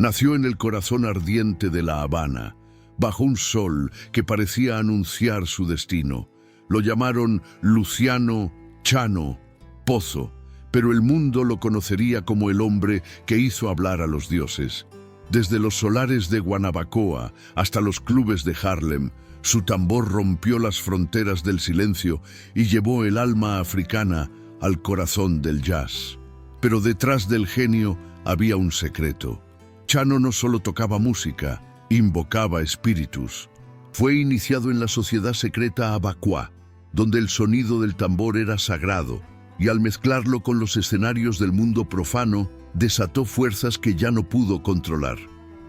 Nació en el corazón ardiente de La Habana, bajo un sol que parecía anunciar su destino. Lo llamaron Luciano Chano Pozo, pero el mundo lo conocería como el hombre que hizo hablar a los dioses. Desde los solares de Guanabacoa hasta los clubes de Harlem, su tambor rompió las fronteras del silencio y llevó el alma africana al corazón del jazz. Pero detrás del genio había un secreto. Chano no solo tocaba música, invocaba espíritus. Fue iniciado en la sociedad secreta Abacuá, donde el sonido del tambor era sagrado, y al mezclarlo con los escenarios del mundo profano, desató fuerzas que ya no pudo controlar.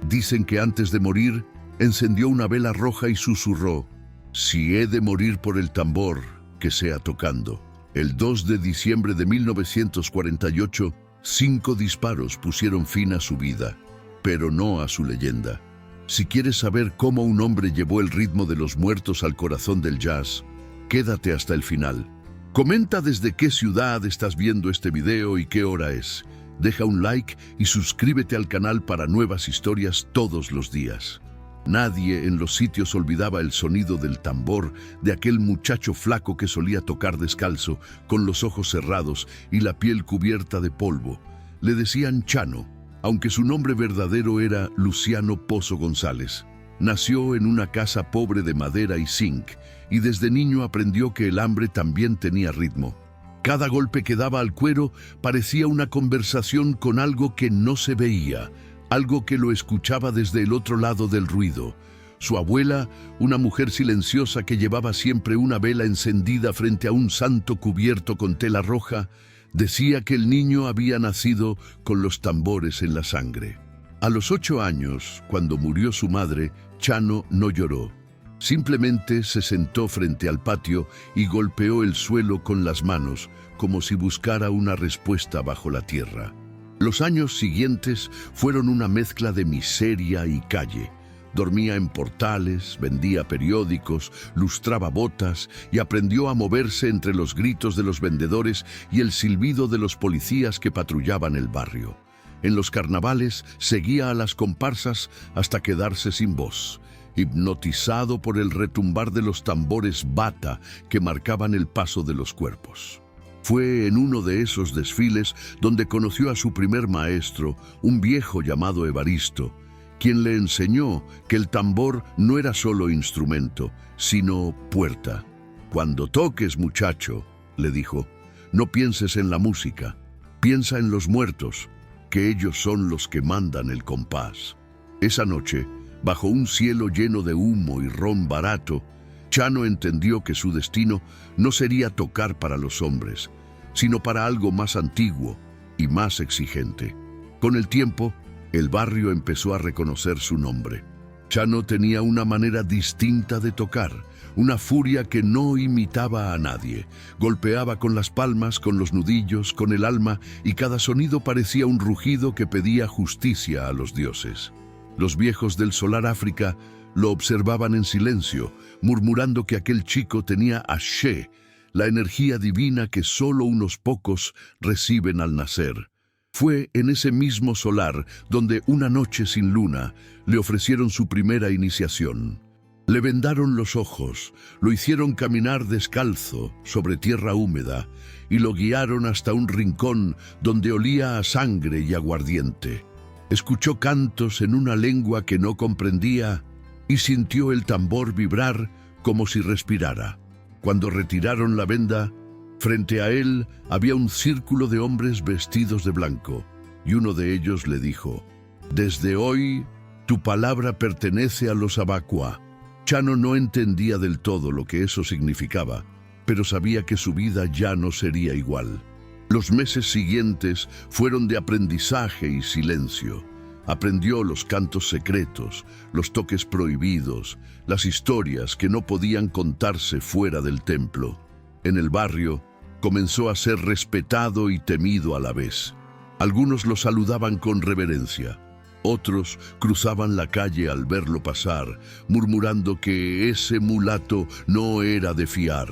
Dicen que antes de morir, encendió una vela roja y susurró: «Si he de morir por el tambor, que sea tocando». El 2 de diciembre de 1948, 5 disparos pusieron fin a su vida, pero no a su leyenda. Si quieres saber cómo un hombre llevó el ritmo de los muertos al corazón del jazz, quédate hasta el final. Comenta desde qué ciudad estás viendo este video y qué hora es. Deja un like y suscríbete al canal para nuevas historias todos los días. Nadie en los sitios olvidaba el sonido del tambor de aquel muchacho flaco que solía tocar descalzo, con los ojos cerrados y la piel cubierta de polvo. Le decían Chano, aunque su nombre verdadero era Luciano Pozo González. Nació en una casa pobre de madera y zinc, y desde niño aprendió que el hambre también tenía ritmo. Cada golpe que daba al cuero parecía una conversación con algo que no se veía, algo que lo escuchaba desde el otro lado del ruido. Su abuela, una mujer silenciosa que llevaba siempre una vela encendida frente a un santo cubierto con tela roja, decía que el niño había nacido con los tambores en la sangre. A los 8 años, cuando murió su madre, Chano no lloró. Simplemente se sentó frente al patio y golpeó el suelo con las manos, como si buscara una respuesta bajo la tierra. Los años siguientes fueron una mezcla de miseria y calle. Dormía en portales, vendía periódicos, lustraba botas y aprendió a moverse entre los gritos de los vendedores y el silbido de los policías que patrullaban el barrio. En los carnavales seguía a las comparsas hasta quedarse sin voz, hipnotizado por el retumbar de los tambores bata que marcaban el paso de los cuerpos. Fue en uno de esos desfiles donde conoció a su primer maestro, un viejo llamado Evaristo, quien le enseñó que el tambor no era solo instrumento, sino puerta. «Cuando toques, muchacho», le dijo, «no pienses en la música, piensa en los muertos, que ellos son los que mandan el compás». Esa noche, bajo un cielo lleno de humo y ron barato, Chano entendió que su destino no sería tocar para los hombres, sino para algo más antiguo y más exigente. Con el tiempo, el barrio empezó a reconocer su nombre. Chano tenía una manera distinta de tocar, una furia que no imitaba a nadie. Golpeaba con las palmas, con los nudillos, con el alma, y cada sonido parecía un rugido que pedía justicia a los dioses. Los viejos del solar África lo observaban en silencio, murmurando que aquel chico tenía Ashe, la energía divina que solo unos pocos reciben al nacer. Fue en ese mismo solar donde una noche sin luna le ofrecieron su primera iniciación. Le vendaron los ojos, lo hicieron caminar descalzo sobre tierra húmeda y lo guiaron hasta un rincón donde olía a sangre y aguardiente. Escuchó cantos en una lengua que no comprendía y sintió el tambor vibrar como si respirara. Cuando retiraron la venda, frente a él había un círculo de hombres vestidos de blanco, y uno de ellos le dijo: «Desde hoy, tu palabra pertenece a los Abacuá». Chano no entendía del todo lo que eso significaba, pero sabía que su vida ya no sería igual. Los meses siguientes fueron de aprendizaje y silencio. Aprendió los cantos secretos, los toques prohibidos, las historias que no podían contarse fuera del templo. En el barrio, comenzó a ser respetado y temido a la vez. Algunos lo saludaban con reverencia. Otros cruzaban la calle al verlo pasar, murmurando que ese mulato no era de fiar.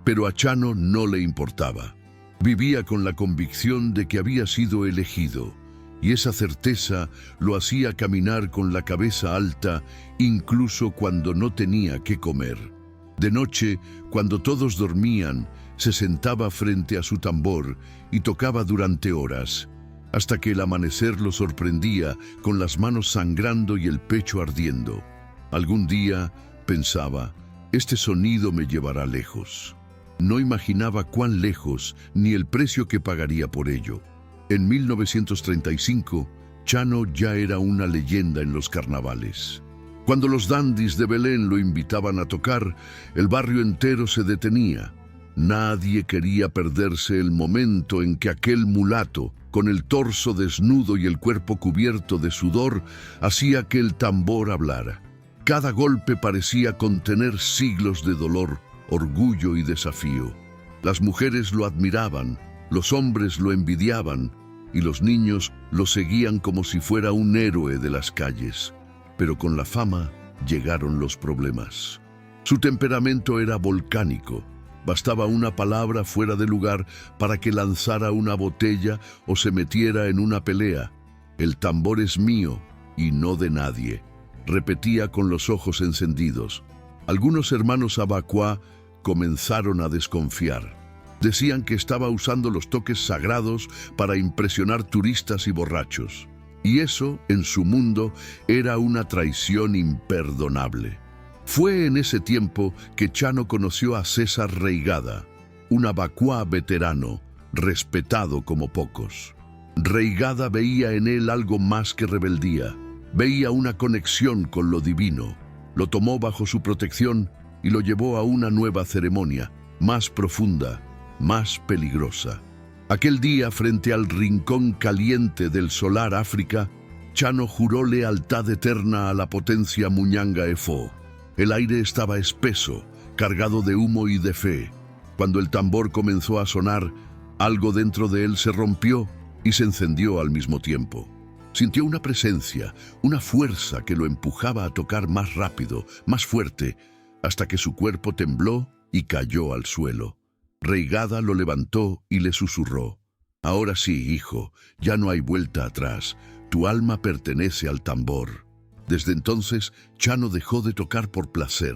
Pero a Chano no le importaba. Vivía con la convicción de que había sido elegido, y esa certeza lo hacía caminar con la cabeza alta incluso cuando no tenía qué comer. De noche, cuando todos dormían, se sentaba frente a su tambor y tocaba durante horas, hasta que el amanecer lo sorprendía con las manos sangrando y el pecho ardiendo. Algún día, pensaba, este sonido me llevará lejos. No imaginaba cuán lejos ni el precio que pagaría por ello. En 1935, Chano ya era una leyenda en los carnavales. Cuando los dandis de Belén lo invitaban a tocar, el barrio entero se detenía. Nadie quería perderse el momento en que aquel mulato, con el torso desnudo y el cuerpo cubierto de sudor, hacía que el tambor hablara. Cada golpe parecía contener siglos de dolor, orgullo y desafío. Las mujeres lo admiraban, los hombres lo envidiaban y los niños lo seguían como si fuera un héroe de las calles. Pero con la fama llegaron los problemas. Su temperamento era volcánico. Bastaba una palabra fuera de lugar para que lanzara una botella o se metiera en una pelea. El tambor es mío y no de nadie, repetía con los ojos encendidos. Algunos hermanos Abacuá comenzaron a desconfiar. Decían que estaba usando los toques sagrados para impresionar turistas y borrachos. Y eso, en su mundo, era una traición imperdonable. Fue en ese tiempo que Chano conoció a César Reigada, un abacuá veterano, respetado como pocos. Reigada veía en él algo más que rebeldía, veía una conexión con lo divino. Lo tomó bajo su protección y lo llevó a una nueva ceremonia, más profunda, más peligrosa. Aquel día, frente al rincón caliente del solar África, Chano juró lealtad eterna a la potencia Muñanga Efo. El aire estaba espeso, cargado de humo y de fe. Cuando el tambor comenzó a sonar, algo dentro de él se rompió y se encendió al mismo tiempo. Sintió una presencia, una fuerza que lo empujaba a tocar más rápido, más fuerte, hasta que su cuerpo tembló y cayó al suelo. Reigada lo levantó y le susurró: «Ahora sí, hijo, ya no hay vuelta atrás. Tu alma pertenece al tambor». Desde entonces, Chano dejó de tocar por placer.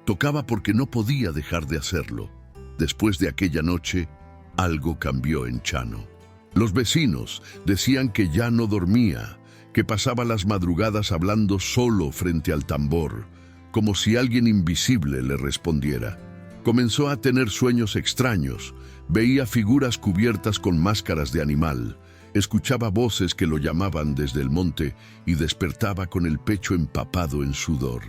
Tocaba porque no podía dejar de hacerlo. Después de aquella noche, algo cambió en Chano. Los vecinos decían que ya no dormía, que pasaba las madrugadas hablando solo frente al tambor, como si alguien invisible le respondiera. Comenzó a tener sueños extraños, veía figuras cubiertas con máscaras de animal, escuchaba voces que lo llamaban desde el monte y despertaba con el pecho empapado en sudor.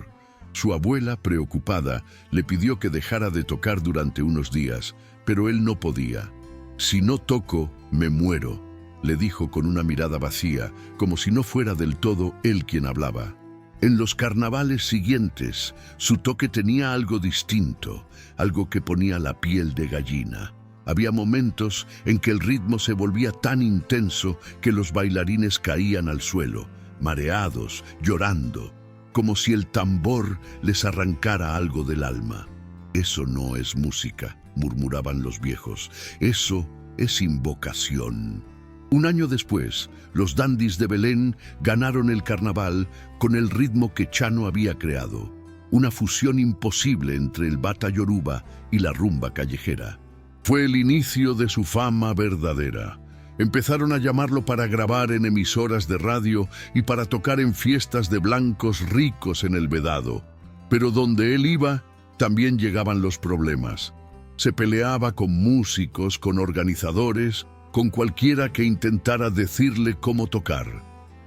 Su abuela, preocupada, le pidió que dejara de tocar durante unos días, pero él no podía. «Si no toco, me muero», le dijo con una mirada vacía, como si no fuera del todo él quien hablaba. En los carnavales siguientes, su toque tenía algo distinto, algo que ponía la piel de gallina. Había momentos en que el ritmo se volvía tan intenso que los bailarines caían al suelo, mareados, llorando, como si el tambor les arrancara algo del alma. «Eso no es música», murmuraban los viejos, «eso es invocación». Un año después, los dandis de Belén ganaron el carnaval con el ritmo que Chano había creado, una fusión imposible entre el bata yoruba y la rumba callejera. Fue el inicio de su fama verdadera. Empezaron a llamarlo para grabar en emisoras de radio y para tocar en fiestas de blancos ricos en el Vedado. Pero donde él iba, también llegaban los problemas. Se peleaba con músicos, con organizadores, con cualquiera que intentara decirle cómo tocar.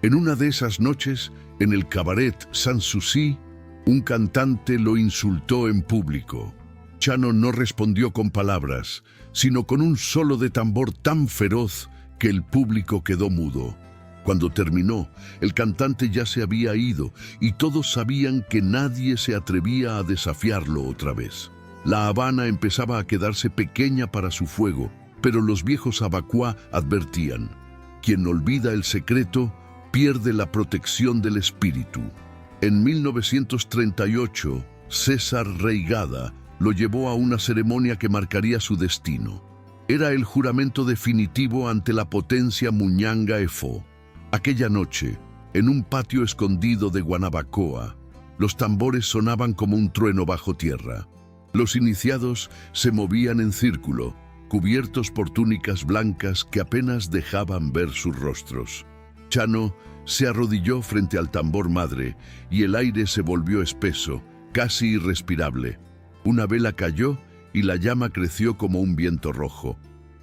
En una de esas noches, en el cabaret Sanssouci, un cantante lo insultó en público. Chano no respondió con palabras, sino con un solo de tambor tan feroz que el público quedó mudo. Cuando terminó, el cantante ya se había ido y todos sabían que nadie se atrevía a desafiarlo otra vez. La Habana empezaba a quedarse pequeña para su fuego, pero los viejos abacuá advertían: quien olvida el secreto pierde la protección del espíritu. En 1938, César Reigada lo llevó a una ceremonia que marcaría su destino. Era el juramento definitivo ante la potencia Muñanga Efo. Aquella noche, en un patio escondido de Guanabacoa, los tambores sonaban como un trueno bajo tierra. Los iniciados se movían en círculo, cubiertos por túnicas blancas que apenas dejaban ver sus rostros. Chano se arrodilló frente al tambor madre y el aire se volvió espeso, casi irrespirable. Una vela cayó y la llama creció como un viento rojo.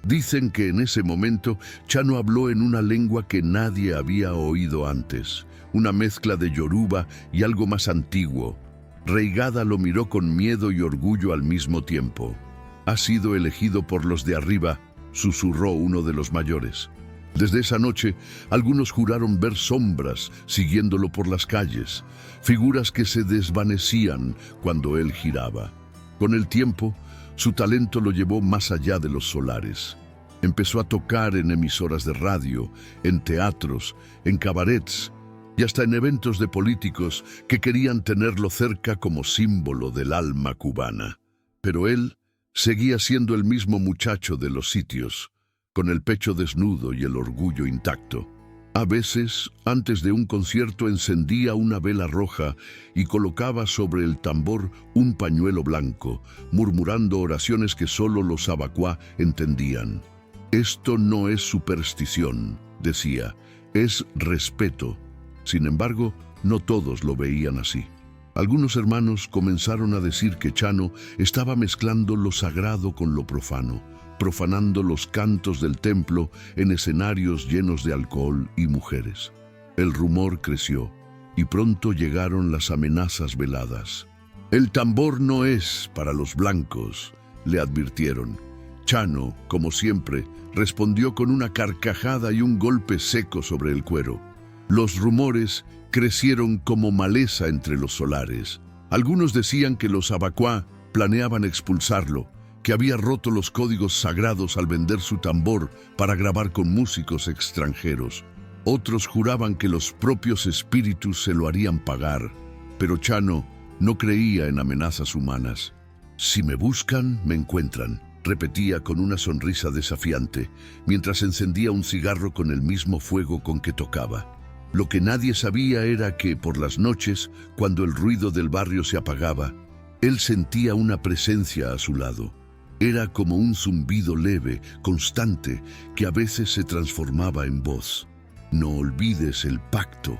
Dicen que en ese momento Chano habló en una lengua que nadie había oído antes, una mezcla de yoruba y algo más antiguo. Reigada lo miró con miedo y orgullo al mismo tiempo. «Ha sido elegido por los de arriba», susurró uno de los mayores. Desde esa noche, algunos juraron ver sombras siguiéndolo por las calles, figuras que se desvanecían cuando él giraba. Con el tiempo, su talento lo llevó más allá de los solares. Empezó a tocar en emisoras de radio, en teatros, en cabarets y hasta en eventos de políticos que querían tenerlo cerca como símbolo del alma cubana. Pero él seguía siendo el mismo muchacho de los sitios, con el pecho desnudo y el orgullo intacto. A veces, antes de un concierto, encendía una vela roja y colocaba sobre el tambor un pañuelo blanco, murmurando oraciones que solo los abacuá entendían. «Esto no es superstición», decía, «es respeto». Sin embargo, no todos lo veían así. Algunos hermanos comenzaron a decir que Chano estaba mezclando lo sagrado con lo profano, profanando los cantos del templo en escenarios llenos de alcohol y mujeres. El rumor creció y pronto llegaron las amenazas veladas. «El tambor no es para los blancos», le advirtieron. Chano, como siempre, respondió con una carcajada y un golpe seco sobre el cuero. Los rumores crecieron como maleza entre los solares. Algunos decían que los abacuá planeaban expulsarlo, que había roto los códigos sagrados al vender su tambor para grabar con músicos extranjeros. Otros juraban que los propios espíritus se lo harían pagar, pero Chano no creía en amenazas humanas. «Si me buscan, me encuentran», repetía con una sonrisa desafiante, mientras encendía un cigarro con el mismo fuego con que tocaba. Lo que nadie sabía era que, por las noches, cuando el ruido del barrio se apagaba, él sentía una presencia a su lado. Era como un zumbido leve, constante, que a veces se transformaba en voz. «No olvides el pacto»,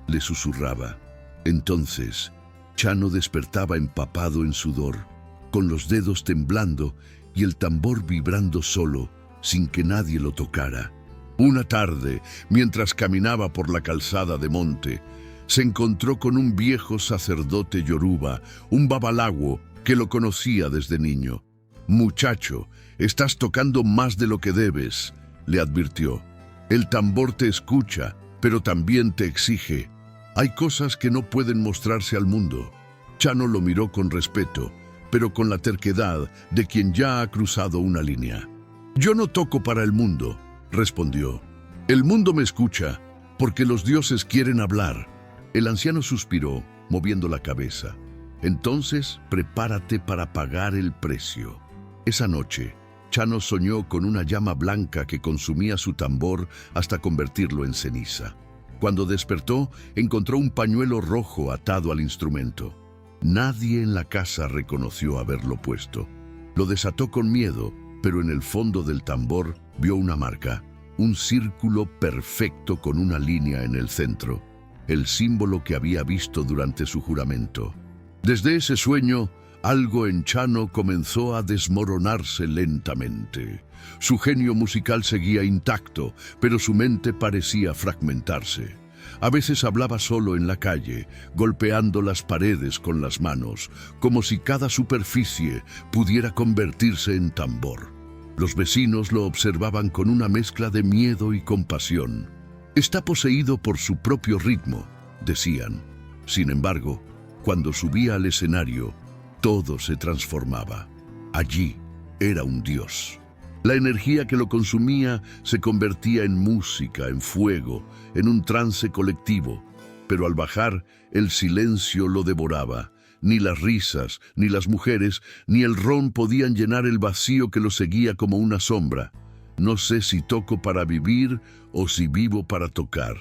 le susurraba. Entonces, Chano despertaba empapado en sudor, con los dedos temblando y el tambor vibrando solo, sin que nadie lo tocara. Una tarde, mientras caminaba por la calzada de monte, se encontró con un viejo sacerdote yoruba, un babalawo, que lo conocía desde niño. «Muchacho, estás tocando más de lo que debes», le advirtió. «El tambor te escucha, pero también te exige. Hay cosas que no pueden mostrarse al mundo». Chano lo miró con respeto, pero con la terquedad de quien ya ha cruzado una línea. «Yo no toco para el mundo», respondió. «El mundo me escucha, porque los dioses quieren hablar». El anciano suspiró, moviendo la cabeza. «Entonces, prepárate para pagar el precio». Esa noche, Chano soñó con una llama blanca que consumía su tambor hasta convertirlo en ceniza. Cuando despertó, encontró un pañuelo rojo atado al instrumento. Nadie en la casa reconoció haberlo puesto. Lo desató con miedo, pero en el fondo del tambor vio una marca, un círculo perfecto con una línea en el centro, el símbolo que había visto durante su juramento. Desde ese sueño, algo en Chano comenzó a desmoronarse lentamente. Su genio musical seguía intacto, pero su mente parecía fragmentarse. A veces hablaba solo en la calle, golpeando las paredes con las manos, como si cada superficie pudiera convertirse en tambor. Los vecinos lo observaban con una mezcla de miedo y compasión. «Está poseído por su propio ritmo», decían. Sin embargo, cuando subía al escenario, todo se transformaba. Allí era un dios. La energía que lo consumía se convertía en música, en fuego, en un trance colectivo. Pero al bajar, el silencio lo devoraba. Ni las risas, ni las mujeres, ni el ron podían llenar el vacío que lo seguía como una sombra. «No sé si toco para vivir o si vivo para tocar»,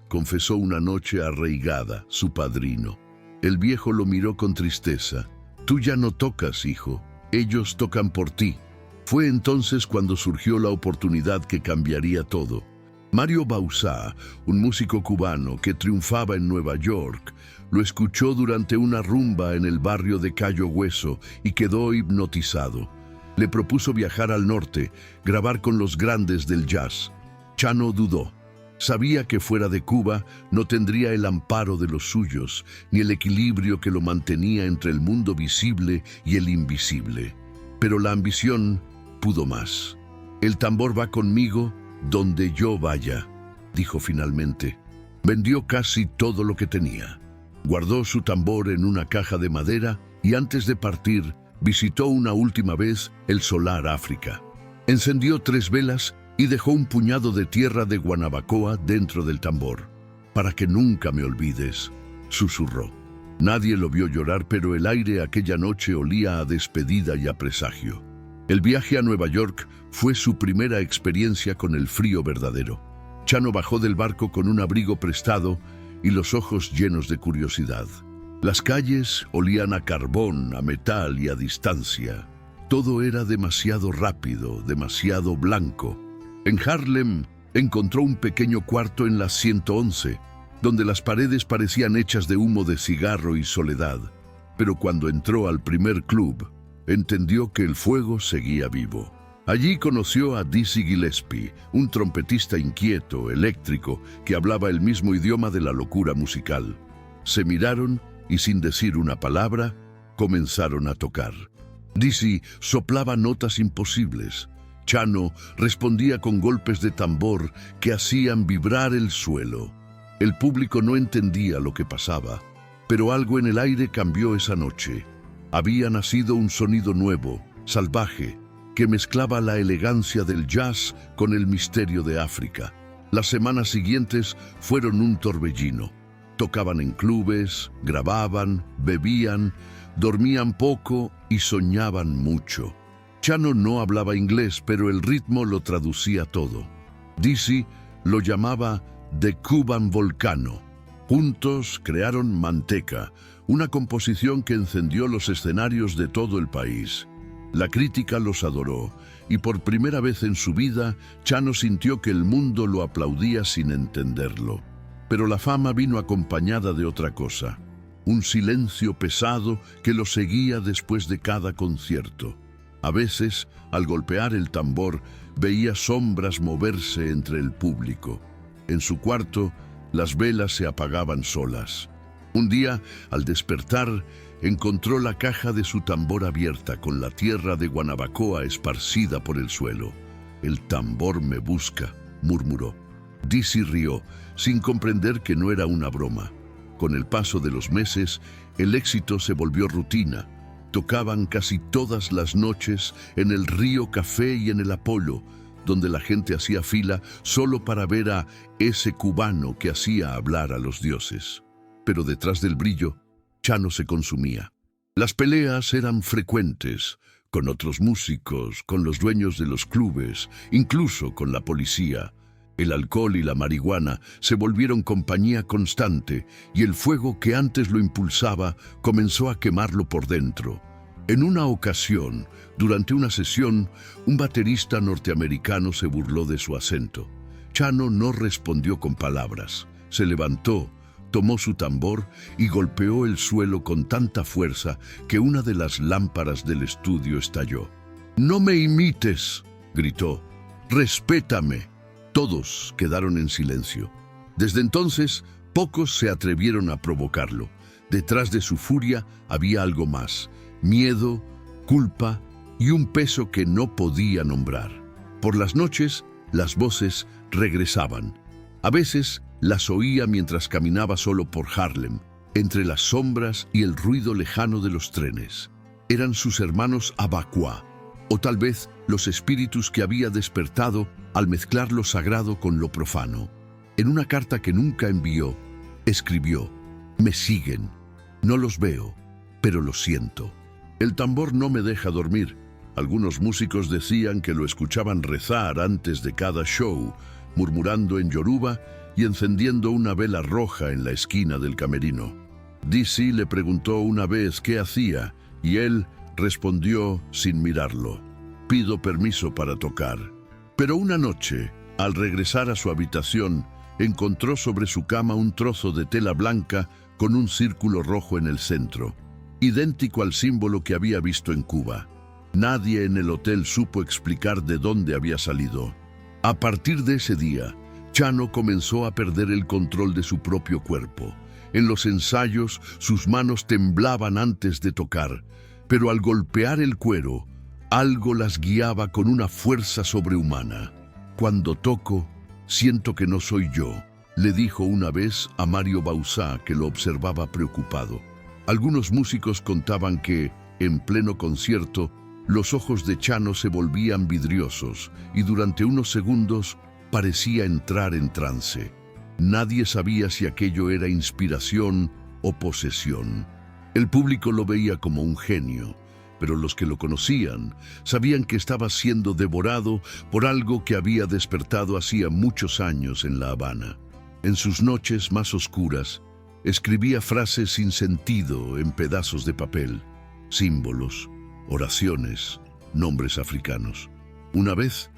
confesó una noche a Reigada, su padrino. El viejo lo miró con tristeza. Tú ya no tocas, hijo. Ellos tocan por ti. Fue entonces cuando surgió la oportunidad que cambiaría todo. Mario Bauzá, un músico cubano que triunfaba en Nueva York, lo escuchó durante una rumba en el barrio de Cayo Hueso y quedó hipnotizado. Le propuso viajar al norte, grabar con los grandes del jazz. Chano dudó. Sabía que fuera de Cuba no tendría el amparo de los suyos, ni el equilibrio que lo mantenía entre el mundo visible y el invisible. Pero la ambición pudo más. El tambor va conmigo donde yo vaya, dijo finalmente. Vendió casi todo lo que tenía. Guardó su tambor en una caja de madera y antes de partir visitó una última vez el solar África. Encendió 3 velas y dejó un puñado de tierra de Guanabacoa dentro del tambor. Para que nunca me olvides, susurró. Nadie lo vio llorar, pero el aire aquella noche olía a despedida y a presagio. El viaje a Nueva York fue su primera experiencia con el frío verdadero. Chano bajó del barco con un abrigo prestado y los ojos llenos de curiosidad. Las calles olían a carbón, a metal y a distancia. Todo era demasiado rápido, demasiado blanco. En Harlem encontró un pequeño cuarto en la 111, donde las paredes parecían hechas de humo de cigarro y soledad. Pero cuando entró al primer club, entendió que el fuego seguía vivo. Allí conoció a Dizzy Gillespie, un trompetista inquieto, eléctrico, que hablaba el mismo idioma de la locura musical. Se miraron y sin decir una palabra, comenzaron a tocar. Dizzy soplaba notas imposibles. Chano respondía con golpes de tambor que hacían vibrar el suelo. El público no entendía lo que pasaba, pero algo en el aire cambió esa noche. Había nacido un sonido nuevo, salvaje, que mezclaba la elegancia del jazz con el misterio de África. Las semanas siguientes fueron un torbellino. Tocaban en clubes, grababan, bebían, dormían poco y soñaban mucho. Chano no hablaba inglés, pero el ritmo lo traducía todo. Dizzy lo llamaba The Cuban Volcano. Juntos crearon Manteca, una composición que encendió los escenarios de todo el país. La crítica los adoró, y por primera vez en su vida, Chano sintió que el mundo lo aplaudía sin entenderlo. Pero la fama vino acompañada de otra cosa, un silencio pesado que lo seguía después de cada concierto. A veces, al golpear el tambor, veía sombras moverse entre el público. En su cuarto, las velas se apagaban solas. Un día, al despertar, encontró la caja de su tambor abierta con la tierra de Guanabacoa esparcida por el suelo. «El tambor me busca», murmuró. Dizzy rió, sin comprender que no era una broma. Con el paso de los meses, el éxito se volvió rutina. Tocaban casi todas las noches en el Río Café y en el Apolo, donde la gente hacía fila solo para ver a ese cubano que hacía hablar a los dioses. Pero detrás del brillo, Chano se consumía. Las peleas eran frecuentes, con otros músicos, con los dueños de los clubes, incluso con la policía. El alcohol y la marihuana se volvieron compañía constante y el fuego que antes lo impulsaba comenzó a quemarlo por dentro. En una ocasión, durante una sesión, un baterista norteamericano se burló de su acento. Chano no respondió con palabras. Se levantó, tomó su tambor y golpeó el suelo con tanta fuerza que una de las lámparas del estudio estalló. «¡No me imites!», gritó. «¡Respétame!». Todos quedaron en silencio. Desde entonces, pocos se atrevieron a provocarlo. Detrás de su furia había algo más: miedo, culpa y un peso que no podía nombrar. Por las noches, las voces regresaban. A veces las oía mientras caminaba solo por Harlem, entre las sombras y el ruido lejano de los trenes. Eran sus hermanos Abacuá, o tal vez los espíritus que había despertado al mezclar lo sagrado con lo profano. En una carta que nunca envió, escribió: «Me siguen, no los veo, pero los siento. El tambor no me deja dormir». Algunos músicos decían que lo escuchaban rezar antes de cada show, murmurando en yoruba y encendiendo una vela roja en la esquina del camerino. Dizzy le preguntó una vez qué hacía y él respondió sin mirarlo: «Pido permiso para tocar». Pero una noche, al regresar a su habitación, encontró sobre su cama un trozo de tela blanca con un círculo rojo en el centro, idéntico al símbolo que había visto en Cuba. Nadie en el hotel supo explicar de dónde había salido. A partir de ese día, Chano comenzó a perder el control de su propio cuerpo. En los ensayos, sus manos temblaban antes de tocar, pero al golpear el cuero, algo las guiaba con una fuerza sobrehumana. «Cuando toco, siento que no soy yo», le dijo una vez a Mario Bauzá, que lo observaba preocupado. Algunos músicos contaban que, en pleno concierto, los ojos de Chano se volvían vidriosos y durante unos segundos parecía entrar en trance. Nadie sabía si aquello era inspiración o posesión. El público lo veía como un genio, pero los que lo conocían sabían que estaba siendo devorado por algo que había despertado hacía muchos años en La Habana. En sus noches más oscuras, escribía frases sin sentido en pedazos de papel, símbolos, oraciones, nombres africanos. Una vez,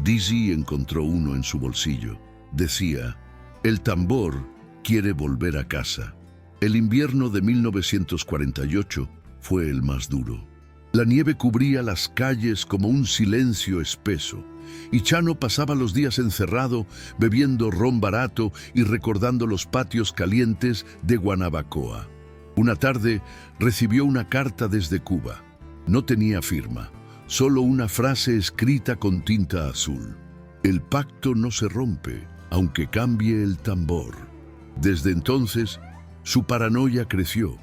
Dizzy encontró uno en su bolsillo. Decía: «El tambor quiere volver a casa». El invierno de 1948 fue el más duro. La nieve cubría las calles como un silencio espeso, y Chano pasaba los días encerrado, bebiendo ron barato y recordando los patios calientes de Guanabacoa. Una tarde recibió una carta desde Cuba. No tenía firma, solo una frase escrita con tinta azul: «El pacto no se rompe, aunque cambie el tambor». Desde entonces, su paranoia creció.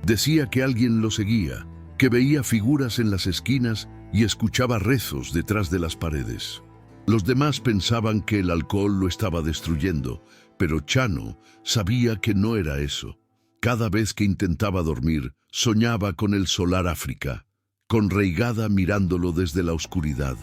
Decía que alguien lo seguía, que veía figuras en las esquinas y escuchaba rezos detrás de las paredes. Los demás pensaban que el alcohol lo estaba destruyendo, pero Chano sabía que no era eso. Cada vez que intentaba dormir, soñaba con el solar África, con Reigada mirándolo desde la oscuridad.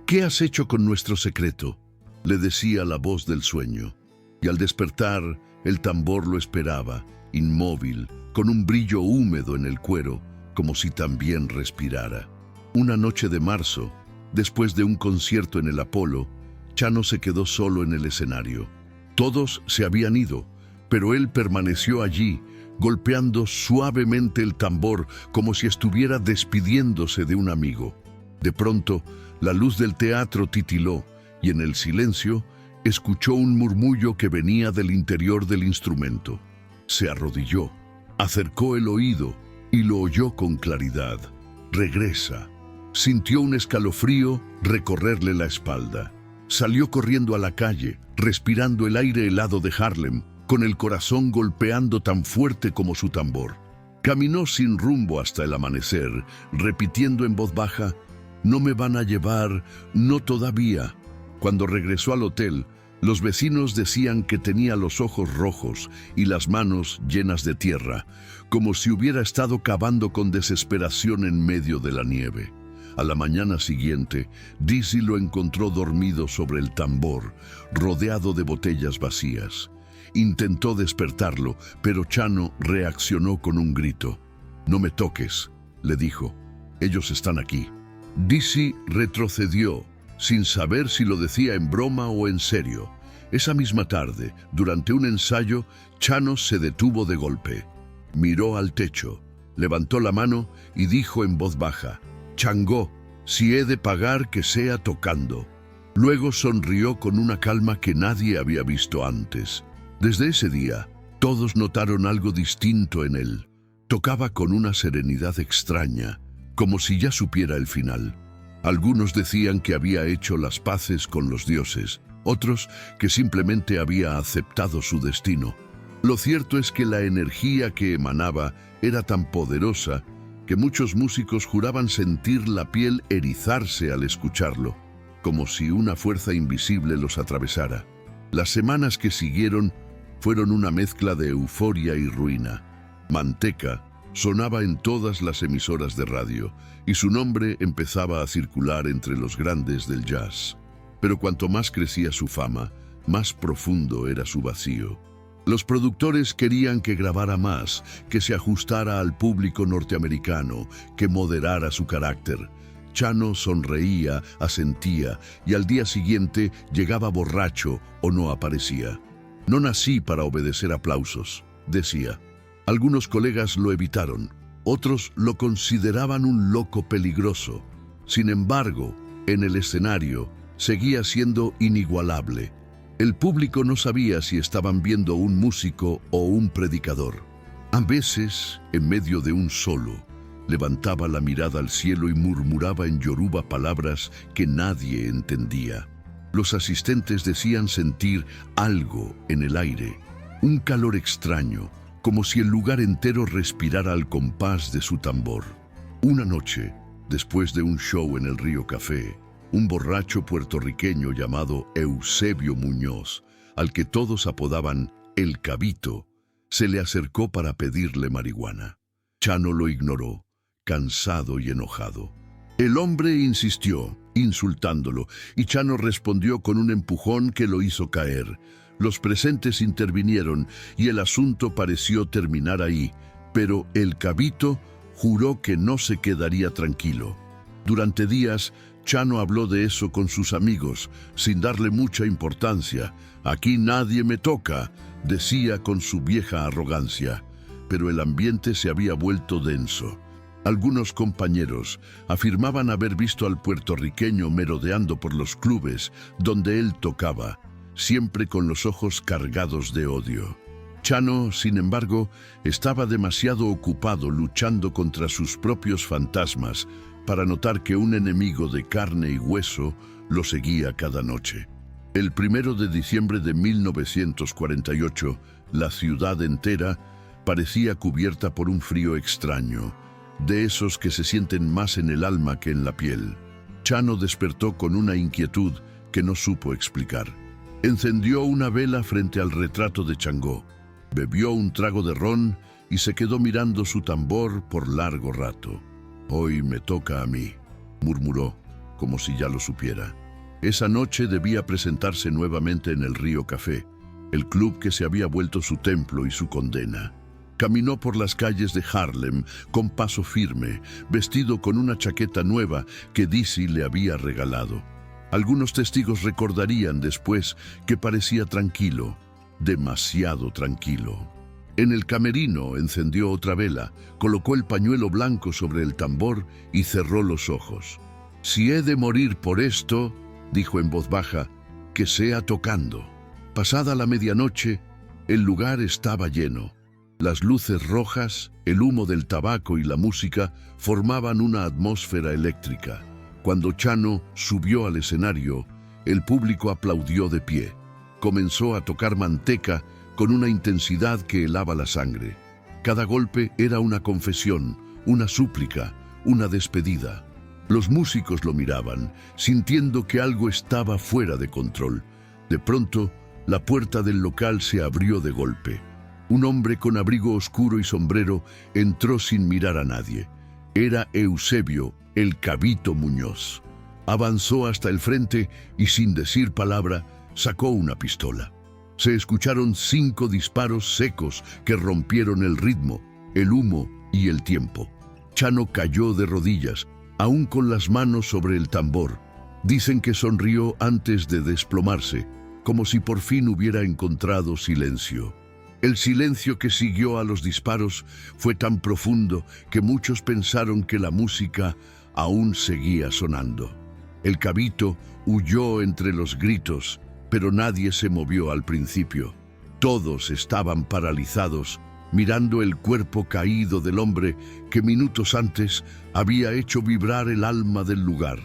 «¿Qué has hecho con nuestro secreto?», le decía la voz del sueño. Y al despertar, el tambor lo esperaba, inmóvil, con un brillo húmedo en el cuero, como si también respirara. Una noche de marzo, después de un concierto en el Apolo, Chano se quedó solo en el escenario. Todos se habían ido, pero él permaneció allí, golpeando suavemente el tambor como si estuviera despidiéndose de un amigo. De pronto, la luz del teatro titiló y en el silencio escuchó un murmullo que venía del interior del instrumento. Se arrodilló, acercó el oído y lo oyó con claridad. «Regresa». Sintió un escalofrío recorrerle la espalda. Salió corriendo a la calle, respirando el aire helado de Harlem, con el corazón golpeando tan fuerte como su tambor. Caminó sin rumbo hasta el amanecer, repitiendo en voz baja: «No me van a llevar, no todavía». Cuando regresó al hotel, los vecinos decían que tenía los ojos rojos y las manos llenas de tierra, como si hubiera estado cavando con desesperación en medio de la nieve. A la mañana siguiente, Dizzy lo encontró dormido sobre el tambor, rodeado de botellas vacías. Intentó despertarlo, pero Chano reaccionó con un grito. «No me toques», le dijo. «Ellos están aquí». Dizzy retrocedió, sin saber si lo decía en broma o en serio. Esa misma tarde, durante un ensayo, Chano se detuvo de golpe. Miró al techo, levantó la mano y dijo en voz baja: «Changó, si he de pagar, que sea tocando». Luego sonrió con una calma que nadie había visto antes. Desde ese día, todos notaron algo distinto en él. Tocaba con una serenidad extraña, como si ya supiera el final. Algunos decían que había hecho las paces con los dioses, otros que simplemente había aceptado su destino. Lo cierto es que la energía que emanaba era tan poderosa que muchos músicos juraban sentir la piel erizarse al escucharlo, como si una fuerza invisible los atravesara. Las semanas que siguieron fueron una mezcla de euforia y ruina. Manteca sonaba en todas las emisoras de radio y su nombre empezaba a circular entre los grandes del jazz. Pero cuanto más crecía su fama, más profundo era su vacío. Los productores querían que grabara más, que se ajustara al público norteamericano, que moderara su carácter. Chano sonreía, asentía, y al día siguiente llegaba borracho o no aparecía. No nací para obedecer aplausos, decía. Algunos colegas lo evitaron, otros lo consideraban un loco peligroso. Sin embargo, en el escenario, seguía siendo inigualable. El público no sabía si estaban viendo un músico o un predicador. A veces, en medio de un solo, levantaba la mirada al cielo y murmuraba en yoruba palabras que nadie entendía. Los asistentes decían sentir algo en el aire, un calor extraño, como si el lugar entero respirara al compás de su tambor. Una noche, después de un show en el Río Café, un borracho puertorriqueño llamado Eusebio Muñoz, al que todos apodaban El Cabito, se le acercó para pedirle marihuana. Chano lo ignoró, cansado y enojado. El hombre insistió, insultándolo, y Chano respondió con un empujón que lo hizo caer. Los presentes intervinieron y el asunto pareció terminar ahí, pero El Cabito juró que no se quedaría tranquilo. Durante días, Chano habló de eso con sus amigos, sin darle mucha importancia. «Aquí nadie me toca», decía con su vieja arrogancia. Pero el ambiente se había vuelto denso. Algunos compañeros afirmaban haber visto al puertorriqueño merodeando por los clubes donde él tocaba, siempre con los ojos cargados de odio. Chano, sin embargo, estaba demasiado ocupado luchando contra sus propios fantasmas para notar que un enemigo de carne y hueso lo seguía cada noche. El 1 de diciembre de 1948, la ciudad entera parecía cubierta por un frío extraño, de esos que se sienten más en el alma que en la piel. Chano despertó con una inquietud que no supo explicar. Encendió una vela frente al retrato de Changó, bebió un trago de ron y se quedó mirando su tambor por largo rato. «Hoy me toca a mí», murmuró, como si ya lo supiera. Esa noche debía presentarse nuevamente en el Río Café, el club que se había vuelto su templo y su condena. Caminó por las calles de Harlem con paso firme, vestido con una chaqueta nueva que Dizzy le había regalado. Algunos testigos recordarían después que parecía tranquilo, demasiado tranquilo. En el camerino encendió otra vela, colocó el pañuelo blanco sobre el tambor y cerró los ojos. «Si he de morir por esto», dijo en voz baja, «que sea tocando». Pasada la medianoche, el lugar estaba lleno. Las luces rojas, el humo del tabaco y la música formaban una atmósfera eléctrica. Cuando Chano subió al escenario, el público aplaudió de pie. Comenzó a tocar Manteca con una intensidad que helaba la sangre. Cada golpe era una confesión, una súplica, una despedida. Los músicos lo miraban, sintiendo que algo estaba fuera de control. De pronto, la puerta del local se abrió de golpe. Un hombre con abrigo oscuro y sombrero entró sin mirar a nadie. Era Eusebio, el Cabito Muñoz. Avanzó hasta el frente y sin decir palabra, sacó una pistola. Se escucharon 5 disparos secos que rompieron el ritmo, el humo y el tiempo. Chano cayó de rodillas, aún con las manos sobre el tambor. Dicen que sonrió antes de desplomarse, como si por fin hubiera encontrado silencio. El silencio que siguió a los disparos fue tan profundo que muchos pensaron que la música aún seguía sonando. El Cabito huyó entre los gritos, pero nadie se movió al principio. Todos estaban paralizados, mirando el cuerpo caído del hombre que minutos antes había hecho vibrar el alma del lugar.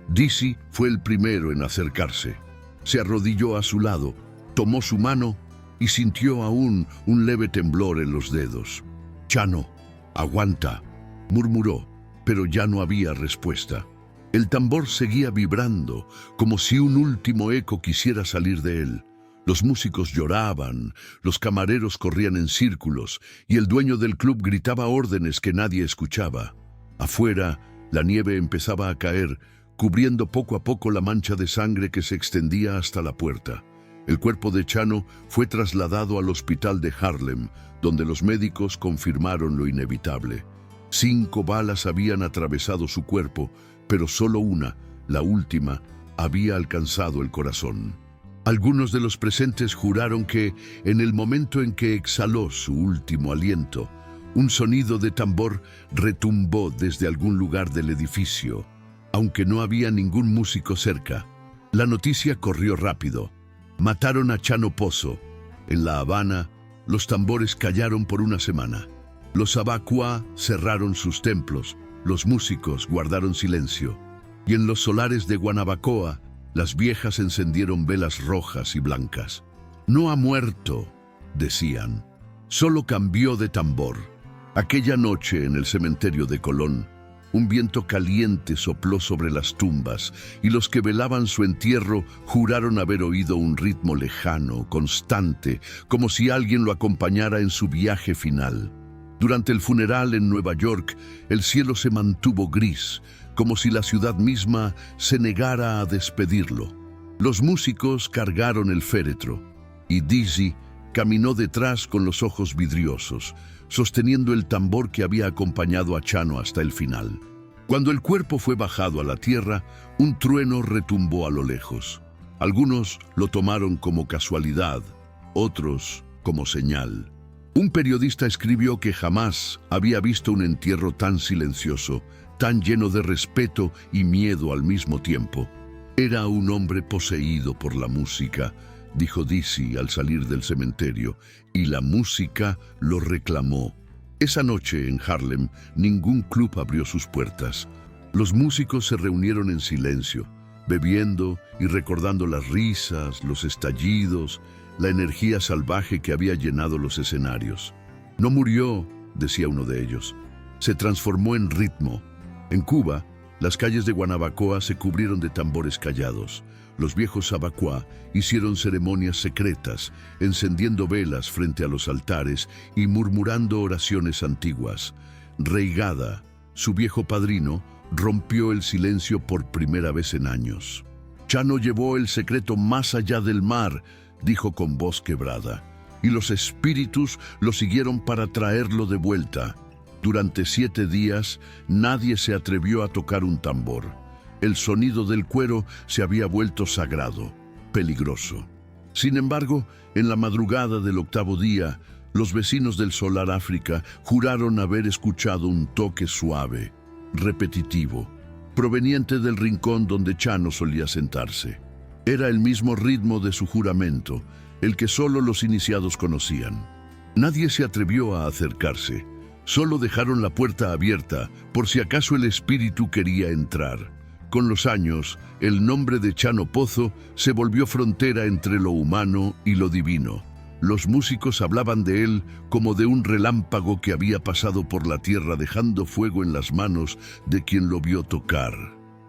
Dizzy fue el primero en acercarse. Se arrodilló a su lado, tomó su mano y sintió aún un leve temblor en los dedos. «Chano, aguanta», murmuró, pero ya no había respuesta. El tambor seguía vibrando, como si un último eco quisiera salir de él. Los músicos lloraban, los camareros corrían en círculos y el dueño del club gritaba órdenes que nadie escuchaba. Afuera, la nieve empezaba a caer, cubriendo poco a poco la mancha de sangre que se extendía hasta la puerta. El cuerpo de Chano fue trasladado al hospital de Haarlem, donde los médicos confirmaron lo inevitable. 5 balas habían atravesado su cuerpo, pero solo una, la última, había alcanzado el corazón. Algunos de los presentes juraron que, en el momento en que exhaló su último aliento, un sonido de tambor retumbó desde algún lugar del edificio. Aunque no había ningún músico cerca, la noticia corrió rápido. Mataron a Chano Pozo. En La Habana, los tambores callaron por una semana. Los Abacuá cerraron sus templos, los músicos guardaron silencio. Y en los solares de Guanabacoa, las viejas encendieron velas rojas y blancas. No ha muerto, decían, solo cambió de tambor. Aquella noche en el cementerio de Colón, un viento caliente sopló sobre las tumbas y los que velaban su entierro juraron haber oído un ritmo lejano, constante, como si alguien lo acompañara en su viaje final. Durante el funeral en Nueva York, el cielo se mantuvo gris, como si la ciudad misma se negara a despedirlo. Los músicos cargaron el féretro y Dizzy caminó detrás con los ojos vidriosos, sosteniendo el tambor que había acompañado a Chano hasta el final. Cuando el cuerpo fue bajado a la tierra, un trueno retumbó a lo lejos. Algunos lo tomaron como casualidad, otros como señal. Un periodista escribió que jamás había visto un entierro tan silencioso, tan lleno de respeto y miedo al mismo tiempo. Era un hombre poseído por la música, dijo Dizzy al salir del cementerio, y la música lo reclamó. Esa noche en Haarlem, ningún club abrió sus puertas. Los músicos se reunieron en silencio, bebiendo y recordando las risas, los estallidos, la energía salvaje que había llenado los escenarios. No murió, decía uno de ellos, se transformó en ritmo. En Cuba, las calles de Guanabacoa se cubrieron de tambores callados. Los viejos abacuá hicieron ceremonias secretas, encendiendo velas frente a los altares y murmurando oraciones antiguas. Reigada, su viejo padrino, rompió el silencio por primera vez en años. Chano llevó el secreto más allá del mar, dijo con voz quebrada, y los espíritus lo siguieron para traerlo de vuelta. Durante 7 días, nadie se atrevió a tocar un tambor. El sonido del cuero se había vuelto sagrado, peligroso. Sin embargo, en la madrugada del 8º día, los vecinos del Solar África juraron haber escuchado un toque suave, repetitivo, proveniente del rincón donde Chano solía sentarse. Era el mismo ritmo de su juramento, el que solo los iniciados conocían. Nadie se atrevió a acercarse, solo dejaron la puerta abierta por si acaso el espíritu quería entrar. Con los años, el nombre de Chano Pozo se volvió frontera entre lo humano y lo divino. Los músicos hablaban de él como de un relámpago que había pasado por la tierra dejando fuego en las manos de quien lo vio tocar.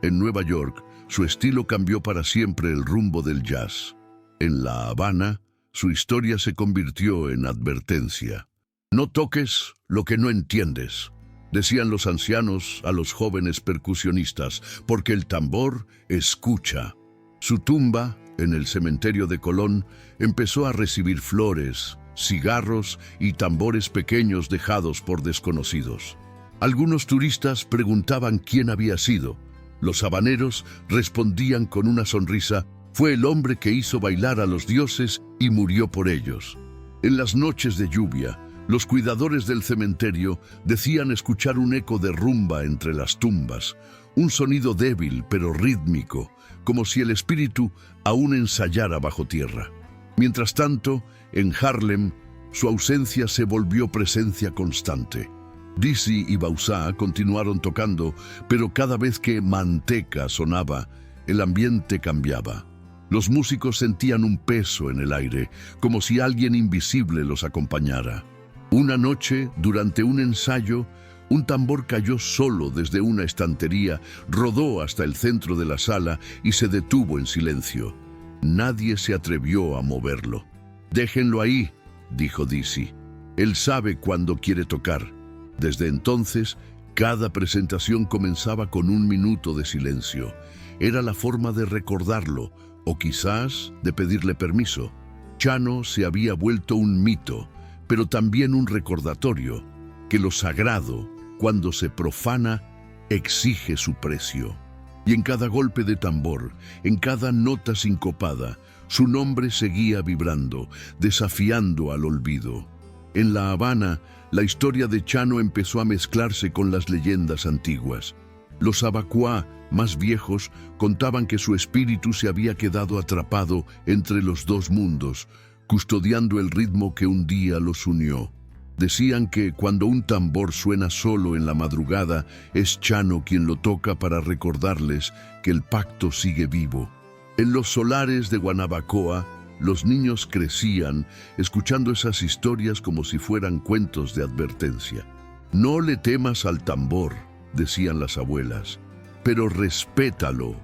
En Nueva York, su estilo cambió para siempre el rumbo del jazz. En La Habana, su historia se convirtió en advertencia. No toques lo que no entiendes, decían los ancianos a los jóvenes percusionistas, porque el tambor escucha. Su tumba, en el cementerio de Colón, empezó a recibir flores, cigarros y tambores pequeños dejados por desconocidos. Algunos turistas preguntaban quién había sido. Los habaneros respondían con una sonrisa: fue el hombre que hizo bailar a los dioses y murió por ellos. En las noches de lluvia, los cuidadores del cementerio decían escuchar un eco de rumba entre las tumbas, un sonido débil pero rítmico, como si el espíritu aún ensayara bajo tierra. Mientras tanto, en Haarlem, su ausencia se volvió presencia constante. Dizzy y Bauzá continuaron tocando, pero cada vez que Manteca sonaba, el ambiente cambiaba. Los músicos sentían un peso en el aire, como si alguien invisible los acompañara. Una noche, durante un ensayo, un tambor cayó solo desde una estantería, rodó hasta el centro de la sala y se detuvo en silencio. Nadie se atrevió a moverlo. «Déjenlo ahí», dijo Dizzy. «Él sabe cuándo quiere tocar». Desde entonces, cada presentación comenzaba con un minuto de silencio. Era la forma de recordarlo, o quizás de pedirle permiso. Chano se había vuelto un mito, pero también un recordatorio que lo sagrado, cuando se profana, exige su precio. Y en cada golpe de tambor, en cada nota sincopada, su nombre seguía vibrando, desafiando al olvido. En La Habana, la historia de Chano empezó a mezclarse con las leyendas antiguas. Los abacuá más viejos contaban que su espíritu se había quedado atrapado entre los dos mundos, custodiando el ritmo que un día los unió. Decían que cuando un tambor suena solo en la madrugada, es Chano quien lo toca para recordarles que el pacto sigue vivo. En los solares de Guanabacoa, los niños crecían escuchando esas historias como si fueran cuentos de advertencia. No le temas al tambor, decían las abuelas, pero respétalo.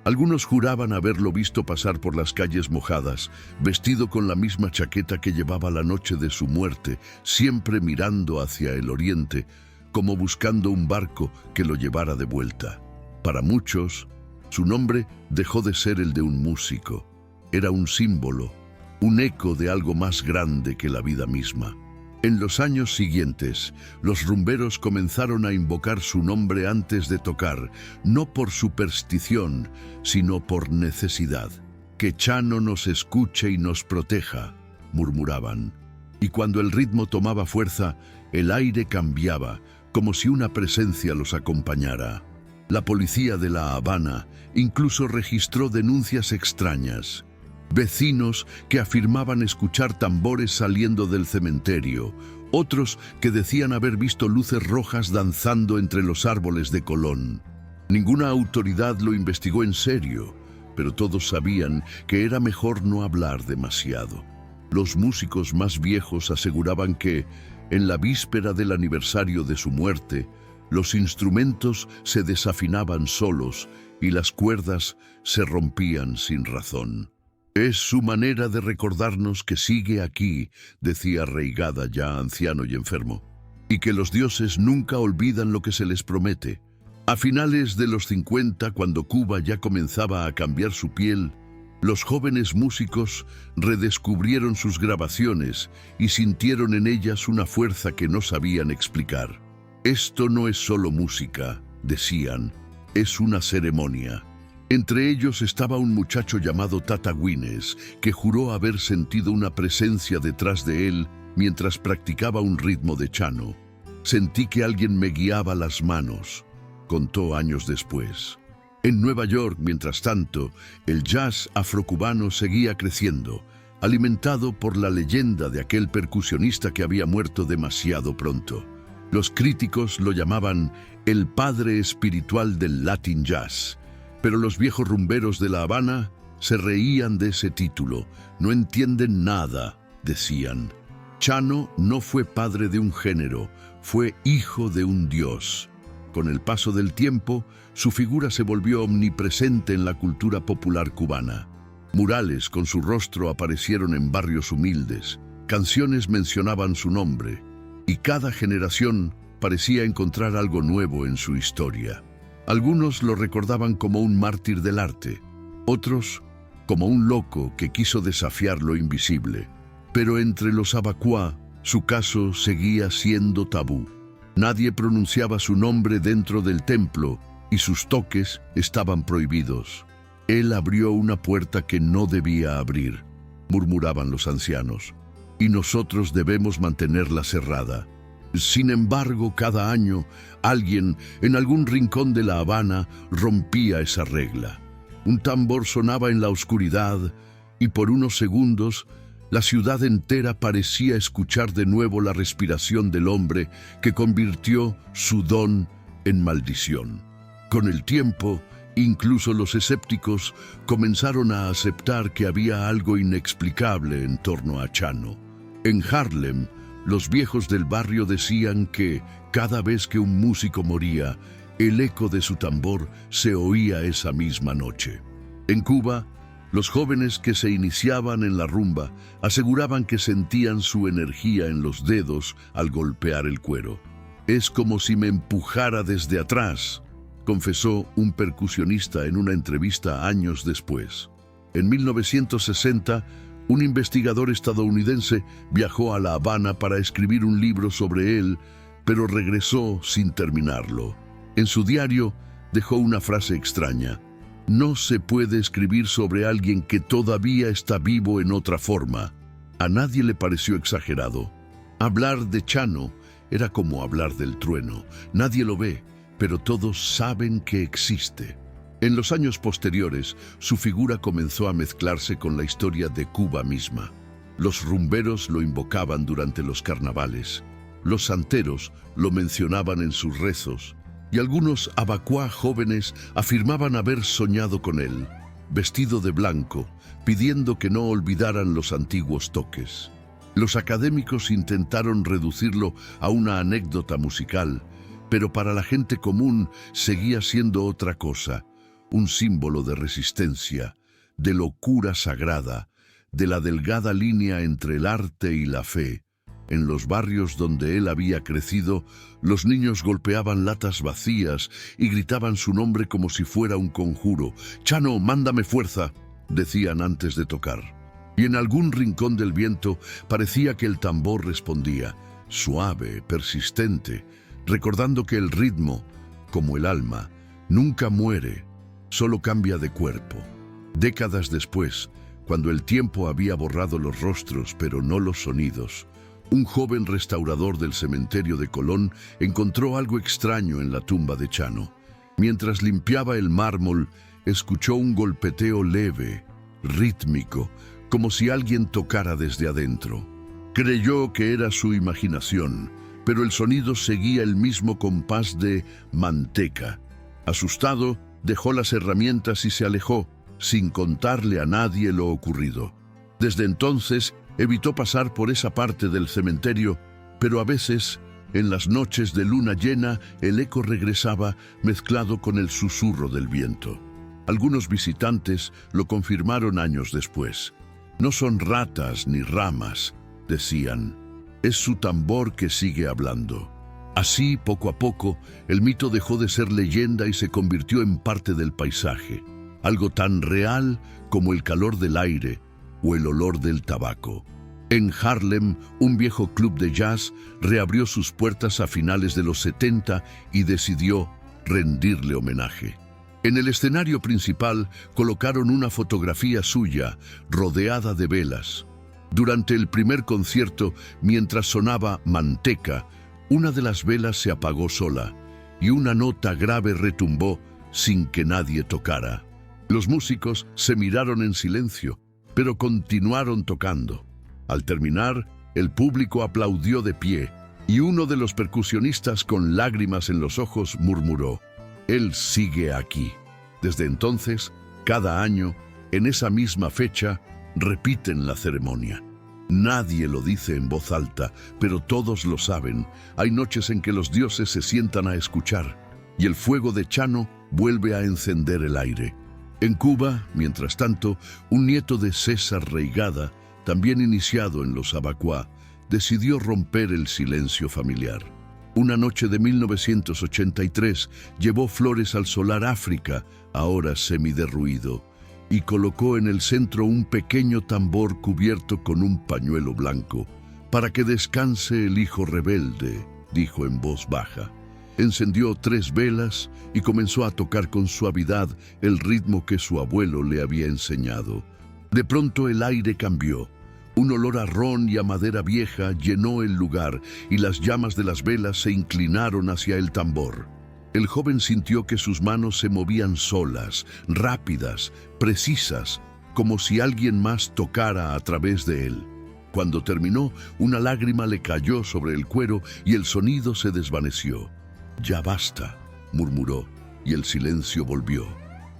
Algunos juraban haberlo visto pasar por las calles mojadas, vestido con la misma chaqueta que llevaba la noche de su muerte, siempre mirando hacia el oriente, como buscando un barco que lo llevara de vuelta. Para muchos, su nombre dejó de ser el de un músico. Era un símbolo, un eco de algo más grande que la vida misma. En los años siguientes, los rumberos comenzaron a invocar su nombre antes de tocar, no por superstición, sino por necesidad. «Que Chano nos escuche y nos proteja», murmuraban. Y cuando el ritmo tomaba fuerza, el aire cambiaba, como si una presencia los acompañara. La policía de La Habana incluso registró denuncias extrañas. Vecinos que afirmaban escuchar tambores saliendo del cementerio, otros que decían haber visto luces rojas danzando entre los árboles de Colón. Ninguna autoridad lo investigó en serio, pero todos sabían que era mejor no hablar demasiado. Los músicos más viejos aseguraban que, en la víspera del aniversario de su muerte, los instrumentos se desafinaban solos y las cuerdas se rompían sin razón. «Es su manera de recordarnos que sigue aquí», decía Reigada, ya anciano y enfermo, «y que los dioses nunca olvidan lo que se les promete». A finales de los 50, cuando Cuba ya comenzaba a cambiar su piel, los jóvenes músicos redescubrieron sus grabaciones y sintieron en ellas una fuerza que no sabían explicar. «Esto no es solo música», decían, «es una ceremonia». Entre ellos estaba un muchacho llamado Tata Güines, que juró haber sentido una presencia detrás de él mientras practicaba un ritmo de Chano. «Sentí que alguien me guiaba las manos», contó años después. En Nueva York, mientras tanto, el jazz afrocubano seguía creciendo, alimentado por la leyenda de aquel percusionista que había muerto demasiado pronto. Los críticos lo llamaban el padre espiritual del Latin Jazz, pero los viejos rumberos de La Habana se reían de ese título. «No entienden nada», decían. Chano no fue padre de un género, fue hijo de un dios. Con el paso del tiempo, su figura se volvió omnipresente en la cultura popular cubana. Murales con su rostro aparecieron en barrios humildes, canciones mencionaban su nombre, y cada generación parecía encontrar algo nuevo en su historia. Algunos lo recordaban como un mártir del arte, otros como un loco que quiso desafiar lo invisible. Pero entre los abacuá, su caso seguía siendo tabú. Nadie pronunciaba su nombre dentro del templo y sus toques estaban prohibidos. «Él abrió una puerta que no debía abrir», murmuraban los ancianos, «y nosotros debemos mantenerla cerrada». Sin embargo, cada año, alguien en algún rincón de La Habana rompía esa regla. Un tambor sonaba en la oscuridad y por unos segundos la ciudad entera parecía escuchar de nuevo la respiración del hombre que convirtió su don en maldición. Con el tiempo, incluso los escépticos comenzaron a aceptar que había algo inexplicable en torno a Chano. En Harlem, los viejos del barrio decían que, cada vez que un músico moría, el eco de su tambor se oía esa misma noche. En Cuba, los jóvenes que se iniciaban en la rumba aseguraban que sentían su energía en los dedos al golpear el cuero. «Es como si me empujara desde atrás», confesó un percusionista en una entrevista años después. En 1960, un investigador estadounidense viajó a La Habana para escribir un libro sobre él, pero regresó sin terminarlo. En su diario dejó una frase extraña: no se puede escribir sobre alguien que todavía está vivo en otra forma. A nadie le pareció exagerado. Hablar de Chano era como hablar del trueno. Nadie lo ve, pero todos saben que existe. En los años posteriores, su figura comenzó a mezclarse con la historia de Cuba misma. Los rumberos lo invocaban durante los carnavales. Los santeros lo mencionaban en sus rezos. Y algunos abacuá jóvenes afirmaban haber soñado con él, vestido de blanco, pidiendo que no olvidaran los antiguos toques. Los académicos intentaron reducirlo a una anécdota musical, pero para la gente común seguía siendo otra cosa, un símbolo de resistencia, de locura sagrada, de la delgada línea entre el arte y la fe. En los barrios donde él había crecido, los niños golpeaban latas vacías y gritaban su nombre como si fuera un conjuro. «Chano, mándame fuerza», decían antes de tocar. Y en algún rincón del viento parecía que el tambor respondía, suave, persistente, recordando que el ritmo, como el alma, nunca muere, solo cambia de cuerpo. Décadas después, cuando el tiempo había borrado los rostros pero no los sonidos, un joven restaurador del cementerio de Colón encontró algo extraño en la tumba de Chano. Mientras limpiaba el mármol, escuchó un golpeteo leve, rítmico, como si alguien tocara desde adentro. Creyó que era su imaginación, pero el sonido seguía el mismo compás de manteca. Asustado, dejó las herramientas y se alejó, sin contarle a nadie lo ocurrido. Desde entonces, evitó pasar por esa parte del cementerio, pero a veces, en las noches de luna llena, el eco regresaba mezclado con el susurro del viento. Algunos visitantes lo confirmaron años después. No son ratas ni ramas, decían. Es su tambor que sigue hablando. Así, poco a poco, el mito dejó de ser leyenda y se convirtió en parte del paisaje. Algo tan real como el calor del aire o el olor del tabaco. En Harlem, un viejo club de jazz reabrió sus puertas a finales de los 70 y decidió rendirle homenaje. En el escenario principal colocaron una fotografía suya rodeada de velas. Durante el primer concierto, mientras sonaba Manteca, una de las velas se apagó sola y una nota grave retumbó sin que nadie tocara. Los músicos se miraron en silencio, pero continuaron tocando. Al terminar, el público aplaudió de pie y uno de los percusionistas con lágrimas en los ojos murmuró: «Él sigue aquí». Desde entonces, cada año, en esa misma fecha, repiten la ceremonia. Nadie lo dice en voz alta, pero todos lo saben. Hay noches en que los dioses se sientan a escuchar y el fuego de Chano vuelve a encender el aire. En Cuba, mientras tanto, un nieto de César Reigada, también iniciado en los abacuá, decidió romper el silencio familiar. Una noche de 1983 llevó flores al solar África, ahora semiderruido, y colocó en el centro un pequeño tambor cubierto con un pañuelo blanco. «Para que descanse el hijo rebelde», dijo en voz baja. Encendió 3 velas y comenzó a tocar con suavidad el ritmo que su abuelo le había enseñado. De pronto el aire cambió. Un olor a ron y a madera vieja llenó el lugar y las llamas de las velas se inclinaron hacia el tambor. El joven sintió que sus manos se movían solas, rápidas, precisas, como si alguien más tocara a través de él. Cuando terminó, una lágrima le cayó sobre el cuero y el sonido se desvaneció. «Ya basta», murmuró, y el silencio volvió.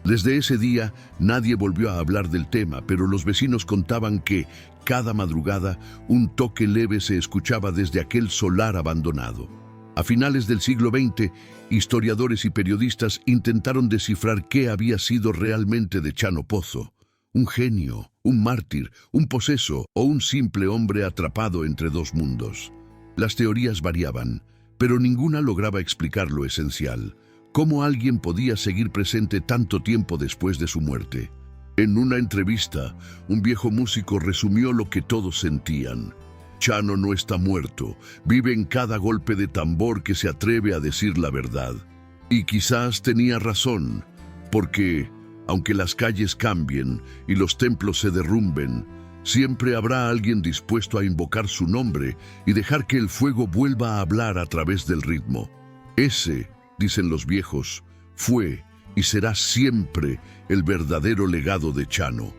Desde ese día, nadie volvió a hablar del tema, pero los vecinos contaban que, cada madrugada, un toque leve se escuchaba desde aquel solar abandonado. A finales del siglo XX, historiadores y periodistas intentaron descifrar qué había sido realmente de Chano Pozo. Un genio, un mártir, un poseso o un simple hombre atrapado entre dos mundos. Las teorías variaban, pero ninguna lograba explicar lo esencial: cómo alguien podía seguir presente tanto tiempo después de su muerte. En una entrevista, un viejo músico resumió lo que todos sentían. Chano no está muerto, vive en cada golpe de tambor que se atreve a decir la verdad. Y quizás tenía razón, porque, aunque las calles cambien y los templos se derrumben, siempre habrá alguien dispuesto a invocar su nombre y dejar que el fuego vuelva a hablar a través del ritmo. Ese, dicen los viejos, fue y será siempre el verdadero legado de Chano.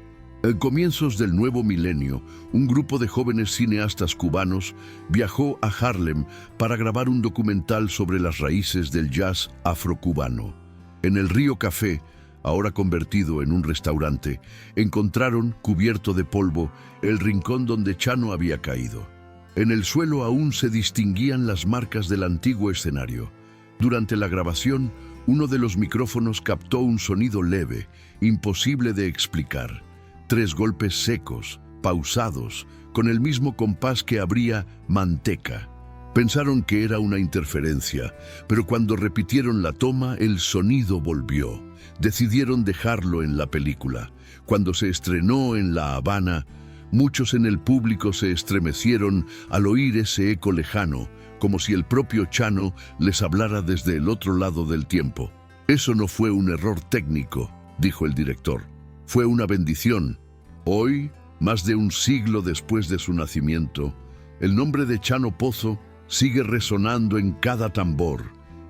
En comienzos del nuevo milenio, un grupo de jóvenes cineastas cubanos viajó a Harlem para grabar un documental sobre las raíces del jazz afrocubano. En el Río Café, ahora convertido en un restaurante, encontraron, cubierto de polvo, el rincón donde Chano había caído. En el suelo aún se distinguían las marcas del antiguo escenario. Durante la grabación, uno de los micrófonos captó un sonido leve, imposible de explicar. 3 golpes secos, pausados, con el mismo compás que abría manteca. Pensaron que era una interferencia, pero cuando repitieron la toma, el sonido volvió. Decidieron dejarlo en la película. Cuando se estrenó en La Habana, muchos en el público se estremecieron al oír ese eco lejano, como si el propio Chano les hablara desde el otro lado del tiempo. Eso no fue un error técnico, dijo el director. Fue una bendición. Hoy, más de un siglo después de su nacimiento, el nombre de Chano Pozo sigue resonando en cada tambor,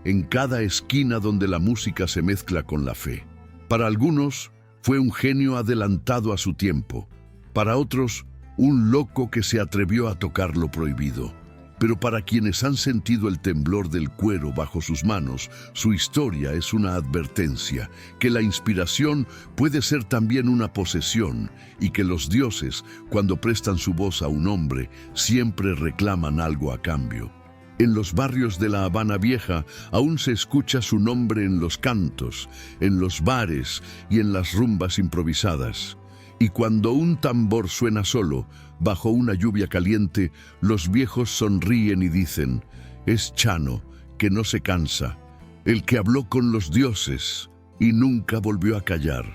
en cada esquina donde la música se mezcla con la fe. Para algunos, fue un genio adelantado a su tiempo. Para otros, un loco que se atrevió a tocar lo prohibido. Pero para quienes han sentido el temblor del cuero bajo sus manos, su historia es una advertencia, que la inspiración puede ser también una posesión y que los dioses, cuando prestan su voz a un hombre, siempre reclaman algo a cambio. En los barrios de La Habana Vieja aún se escucha su nombre en los cantos, en los bares y en las rumbas improvisadas. Y cuando un tambor suena solo, bajo una lluvia caliente, los viejos sonríen y dicen, es Chano, que no se cansa, el que habló con los dioses y nunca volvió a callar.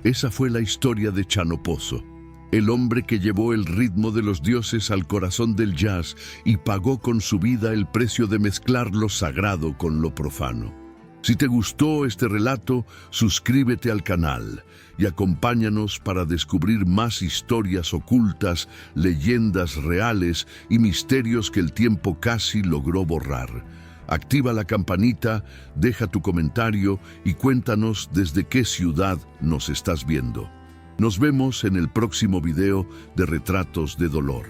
Esa fue la historia de Chano Pozo, el hombre que llevó el ritmo de los dioses al corazón del jazz y pagó con su vida el precio de mezclar lo sagrado con lo profano. Si te gustó este relato, suscríbete al canal y acompáñanos para descubrir más historias ocultas, leyendas reales y misterios que el tiempo casi logró borrar. Activa la campanita, deja tu comentario y cuéntanos desde qué ciudad nos estás viendo. Nos vemos en el próximo video de Retratos de Dolor.